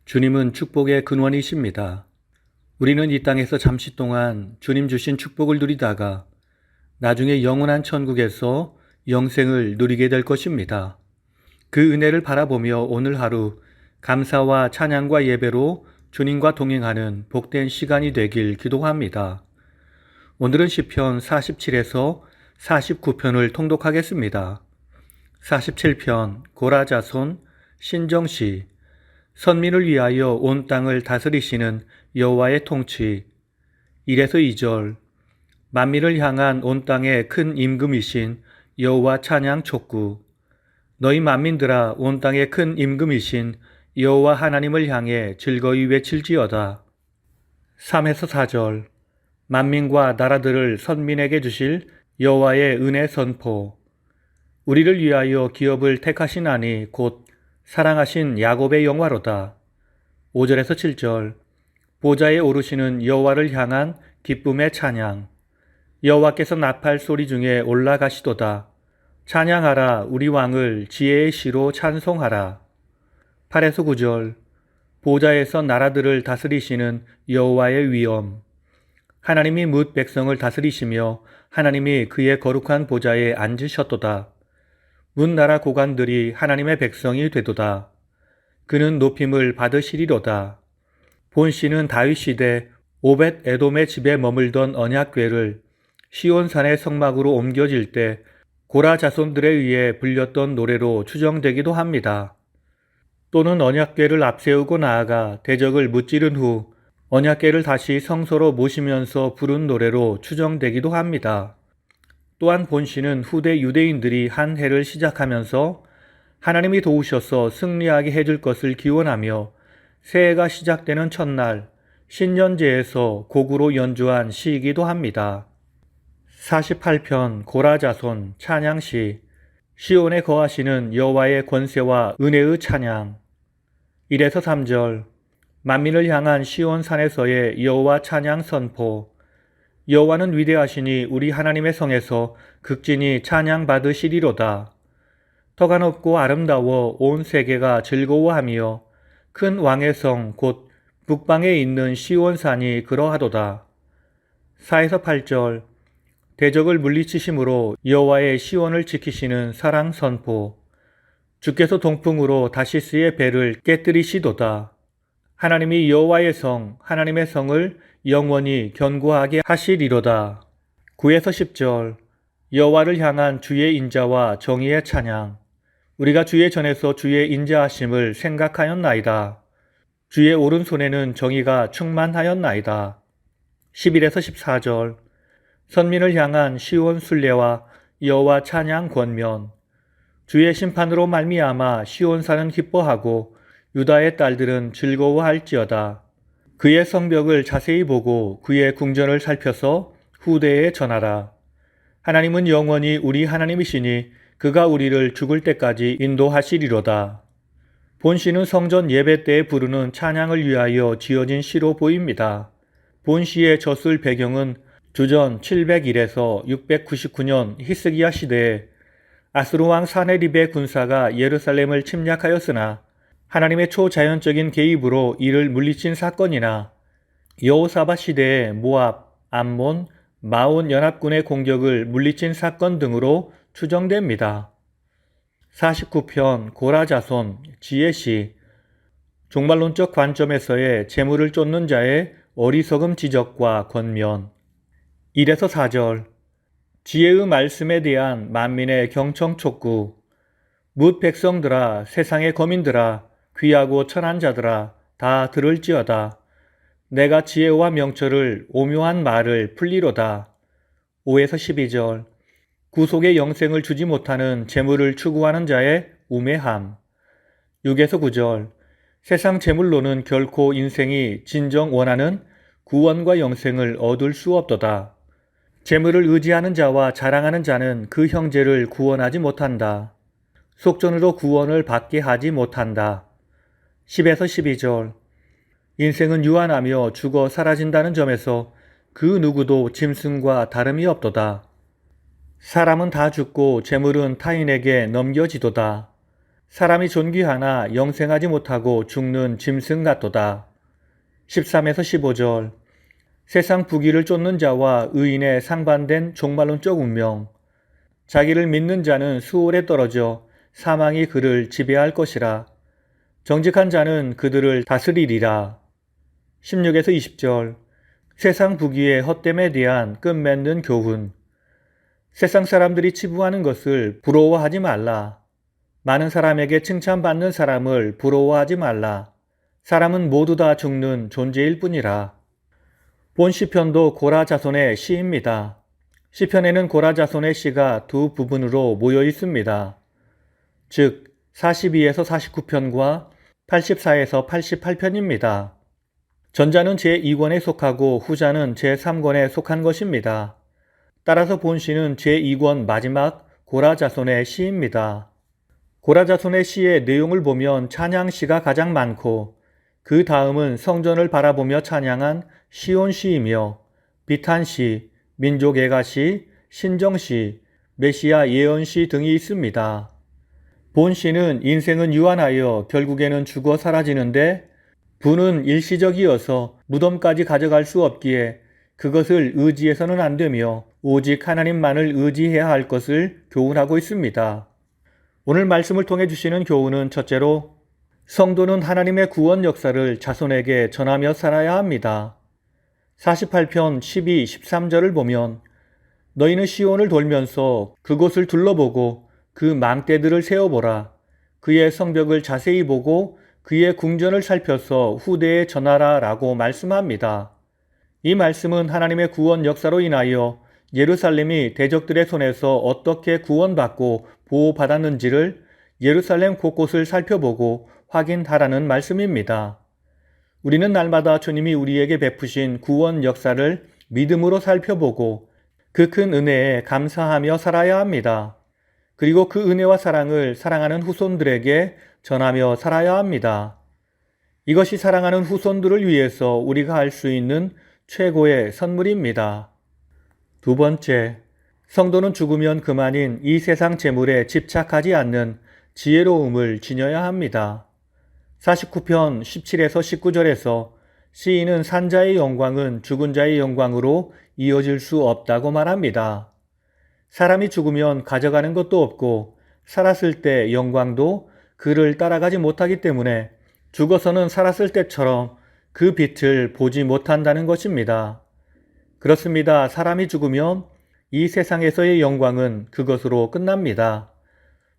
주님은 축복의 근원이십니다. 우리는 이 땅에서 잠시 동안 주님 주신 축복을 누리다가 나중에 영원한 천국에서 영생을 누리게 될 것입니다. 그 은혜를 바라보며 오늘 하루 감사와 찬양과 예배로 주님과 동행하는 복된 시간이 되길 기도합니다. 오늘은 시편 47에서 49편을 통독하겠습니다. 47편 고라자손 신정시. 선민을 위하여 온 땅을 다스리시는 여호와의 통치. 1에서 2절. 만민을 향한 온 땅의 큰 임금이신 여호와 찬양 촉구. 너희 만민들아 온 땅의 큰 임금이신 여호와 하나님을 향해 즐거이 외칠지어다. 3에서 4절. 만민과 나라들을 선민에게 주실 여호와의 은혜 선포. 우리를 위하여 기업을 택하시나니 곧 사랑하신 야곱의 영화로다. 5절에서 7절. 보좌에 오르시는 여호와를 향한 기쁨의 찬양. 여호와께서 나팔 소리 중에 올라가시도다. 찬양하라. 우리 왕을 지혜의 시로 찬송하라. 8에서 9절. 보좌에서 나라들을 다스리시는 여호와의 위엄. 하나님이 뭇 백성을 다스리시며 하나님이 그의 거룩한 보좌에 앉으셨도다. 뭇 나라 고관들이 하나님의 백성이 되도다. 그는 높임을 받으시리로다. 본시는 다윗 시대 오벳 에돔의 집에 머물던 언약궤를 시온산의 성막으로 옮겨질 때 고라 자손들에 의해 불렸던 노래로 추정되기도 합니다. 또는 언약궤를 앞세우고 나아가 대적을 무찌른 후 언약궤를 다시 성소로 모시면서 부른 노래로 추정되기도 합니다. 또한 본시는 후대 유대인들이 한 해를 시작하면서 하나님이 도우셔서 승리하게 해줄 것을 기원하며 새해가 시작되는 첫날 신년제에서 곡으로 연주한 시이기도 합니다. 48편 고라자손 찬양시. 시온에 거하시는 여호와의 권세와 은혜의 찬양. 1에서 3절. 만민을 향한 시온 산에서의 여호와 찬양 선포. 여호와는 위대하시니 우리 하나님의 성에서 극진히 찬양 받으시리로다. 터가 높고 아름다워 온 세계가 즐거워하며 큰 왕의 성 곧 북방에 있는 시온산이 그러하도다. 4에서 8절. 대적을 물리치심으로 여호와의 시온을 지키시는 사랑 선포. 주께서 동풍으로 다시스의 배를 깨뜨리시도다. 하나님이 여호와의 성, 하나님의 성을 영원히 견고하게 하시리로다. 9에서 10절. 여호와를 향한 주의 인자와 정의의 찬양. 우리가 주의 전에서 주의 인자하심을 생각하였나이다. 주의 오른손에는 정의가 충만하였나이다. 11에서 14절. 선민을 향한 시온 순례와 여호와 찬양 권면. 주의 심판으로 말미암아 시온산은 기뻐하고 유다의 딸들은 즐거워할지어다. 그의 성벽을 자세히 보고 그의 궁전을 살펴서 후대에 전하라. 하나님은 영원히 우리 하나님이시니 그가 우리를 죽을 때까지 인도하시리로다. 본시는 성전 예배 때에 부르는 찬양을 위하여 지어진 시로 보입니다. 본시의 젖을 배경은 주전 701에서 699년 히스기야 시대에 아수르 왕 사네립의 군사가 예루살렘을 침략하였으나 하나님의 초자연적인 개입으로 이를 물리친 사건이나 여호사밧 시대에 모압, 암몬, 마온 연합군의 공격을 물리친 사건 등으로 추정됩니다. 49편 고라자손 지혜시. 종말론적 관점에서의 재물을 쫓는 자의 어리석음 지적과 권면. 1에서 4절. 지혜의 말씀에 대한 만민의 경청 촉구. 뭇 백성들아 세상의 거민들아 귀하고 천한 자들아 다 들을지어다. 내가 지혜와 명철을 오묘한 말을 풀리로다. 5에서 12절. 구속의 영생을 주지 못하는 재물을 추구하는 자의 우매함. 6에서 9절. 세상 재물로는 결코 인생이 진정 원하는 구원과 영생을 얻을 수 없도다. 재물을 의지하는 자와 자랑하는 자는 그 형제를 구원하지 못한다. 속전으로 구원을 받게 하지 못한다. 10에서 12절. 인생은 유한하며 죽어 사라진다는 점에서 그 누구도 짐승과 다름이 없도다. 사람은 다 죽고 재물은 타인에게 넘겨지도다. 사람이 존귀하나 영생하지 못하고 죽는 짐승 같도다. 13에서 15절. 세상 부귀를 쫓는 자와 의인의 상반된 종말론적 운명. 자기를 믿는 자는 수월에 떨어져 사망이 그를 지배할 것이라. 정직한 자는 그들을 다스리리라. 16에서 20절. 세상 부귀의 헛됨에 대한 끝맺는 교훈. 세상 사람들이 치부하는 것을 부러워하지 말라. 많은 사람에게 칭찬받는 사람을 부러워하지 말라. 사람은 모두 다 죽는 존재일 뿐이라. 본 시편도 고라 자손의 시입니다. 시편에는 고라 자손의 시가 두 부분으로 모여 있습니다. 즉 42에서 49편과 84에서 88편입니다. 전자는 제2권에 속하고 후자는 제3권에 속한 것입니다. 따라서 본 시는 제2권 마지막 고라 자손의 시입니다. 고라 자손의 시의 내용을 보면 찬양시가 가장 많고 그 다음은 성전을 바라보며 찬양한 시온시이며 비탄시, 민족애가시, 신정시, 메시아 예언시 등이 있습니다. 본 시는 인생은 유한하여 결국에는 죽어 사라지는데 부는 일시적이어서 무덤까지 가져갈 수 없기에 그것을 의지해서는 안 되며 오직 하나님만을 의지해야 할 것을 교훈하고 있습니다. 오늘 말씀을 통해 주시는 교훈은 첫째로 성도는 하나님의 구원 역사를 자손에게 전하며 살아야 합니다. 48편 12, 13절을 보면 너희는 시온을 돌면서 그곳을 둘러보고 그 망대들을 세어보라. 그의 성벽을 자세히 보고 그의 궁전을 살펴서 후대에 전하라 라고 말씀합니다. 이 말씀은 하나님의 구원 역사로 인하여 예루살렘이 대적들의 손에서 어떻게 구원받고 보호받았는지를 예루살렘 곳곳을 살펴보고 확인하라는 말씀입니다. 우리는 날마다 주님이 우리에게 베푸신 구원 역사를 믿음으로 살펴보고 그 큰 은혜에 감사하며 살아야 합니다. 그리고 그 은혜와 사랑을 사랑하는 후손들에게 전하며 살아야 합니다. 이것이 사랑하는 후손들을 위해서 우리가 할 수 있는 최고의 선물입니다. 두 번째, 성도는 죽으면 그만인 이 세상 재물에 집착하지 않는 지혜로움을 지녀야 합니다. 49편 17에서 19절에서 시인은 산 자의 영광은 죽은 자의 영광으로 이어질 수 없다고 말합니다. 사람이 죽으면 가져가는 것도 없고 살았을 때 영광도 그를 따라가지 못하기 때문에 죽어서는 살았을 때처럼 그 빛을 보지 못한다는 것입니다. 그렇습니다. 사람이 죽으면 이 세상에서의 영광은 그것으로 끝납니다.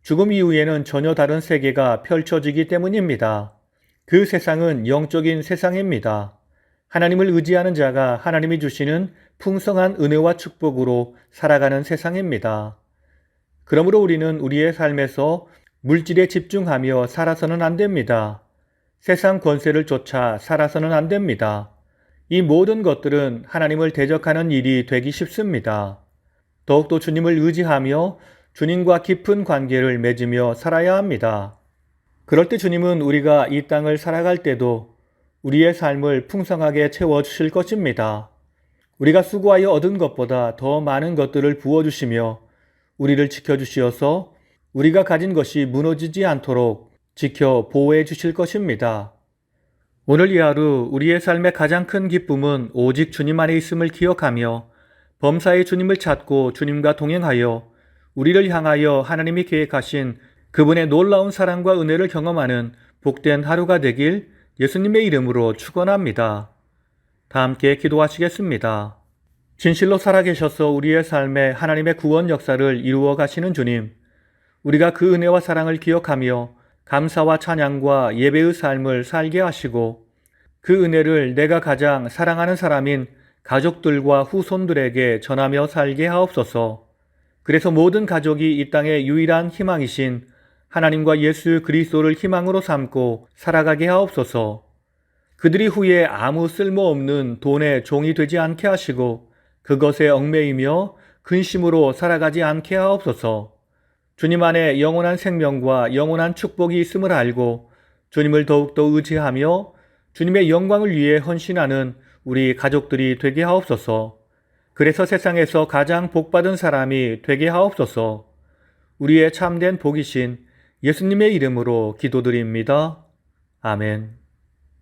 죽음 이후에는 전혀 다른 세계가 펼쳐지기 때문입니다. 그 세상은 영적인 세상입니다. 하나님을 의지하는 자가 하나님이 주시는 풍성한 은혜와 축복으로 살아가는 세상입니다. 그러므로 우리는 우리의 삶에서 물질에 집중하며 살아서는 안 됩니다. 세상 권세를 쫓아 살아서는 안 됩니다. 이 모든 것들은 하나님을 대적하는 일이 되기 쉽습니다. 더욱더 주님을 의지하며 주님과 깊은 관계를 맺으며 살아야 합니다. 그럴 때 주님은 우리가 이 땅을 살아갈 때도 우리의 삶을 풍성하게 채워주실 것입니다. 우리가 수고하여 얻은 것보다 더 많은 것들을 부어주시며 우리를 지켜주시어서 우리가 가진 것이 무너지지 않도록 지켜 보호해 주실 것입니다. 오늘 이 하루 우리의 삶의 가장 큰 기쁨은 오직 주님 안에 있음을 기억하며 범사에 주님을 찾고 주님과 동행하여 우리를 향하여 하나님이 계획하신 그분의 놀라운 사랑과 은혜를 경험하는 복된 하루가 되길 예수님의 이름으로 축원합니다. 다 함께 기도하시겠습니다. 진실로 살아계셔서 우리의 삶에 하나님의 구원 역사를 이루어 가시는 주님, 우리가 그 은혜와 사랑을 기억하며 감사와 찬양과 예배의 삶을 살게 하시고 그 은혜를 내가 가장 사랑하는 사람인 가족들과 후손들에게 전하며 살게 하옵소서. 그래서 모든 가족이 이 땅의 유일한 희망이신 하나님과 예수 그리스도를 희망으로 삼고 살아가게 하옵소서. 그들이 후에 아무 쓸모없는 돈의 종이 되지 않게 하시고 그것에 얽매이며 근심으로 살아가지 않게 하옵소서. 주님 안에 영원한 생명과 영원한 축복이 있음을 알고 주님을 더욱더 의지하며 주님의 영광을 위해 헌신하는 우리 가족들이 되게 하옵소서. 그래서 세상에서 가장 복받은 사람이 되게 하옵소서. 우리의 참된 복이신 예수님의 이름으로 기도드립니다. 아멘.